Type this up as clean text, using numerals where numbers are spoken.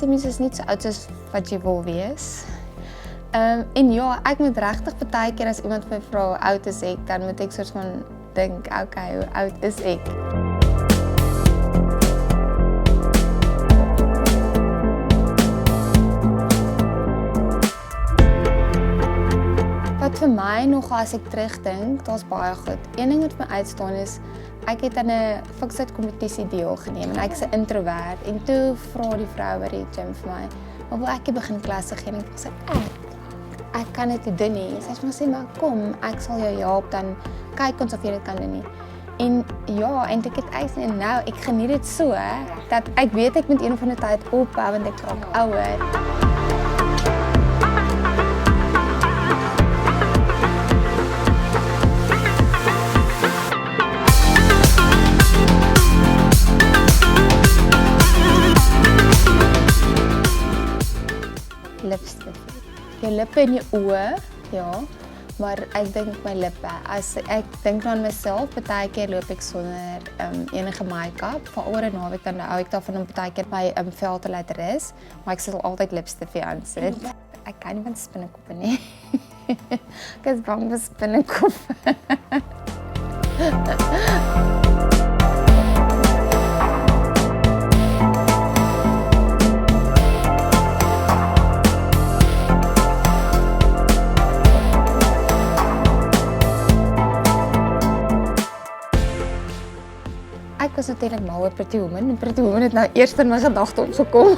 sê mens is nie so oud soos wat jy wil wees. En ja, ek moet regtig baie keer as iemand my vra hoe oud is ek, dan moet ek soort van dink, okay, hoe oud is ek? Wat vir my nog as ek terugdink, daar's baie goed. Een ding wat my uitstaan is, ek het aan 'n fiksheid kompetisie deelgeneem en ek is 'n introvert en toe vra die vrou by die gym vir my, "Maar wil ek begin klasse gee?" En ek sê, ek kan dit nie doen nie. Sy sê maar kom, ek sal jou help, dan kyk ons of jy dit kan doen nie. En ja, en ek het uitgesien nou, ek geniet dit so, dat ek weet ek moet een of ander tyd ophou want ek raak ouer. Lipstick. Jou lippe en jou oë, ja, maar ek dink my lippe. As ek dink aan myself, baie keer loop ek sonder enige make-up. Veral oor 'n naweek dan hou ek daarvan om baie keer my vel te laat rus, maar ek sal altyd lipstick aan sit. Ek kan nie van spinnekoppe nie. Ek is bang vir spinnekoppe. Ek was natuurlik mal oor Pretty Woman en Pretty Woman het nou eers in my gedagte opgekom.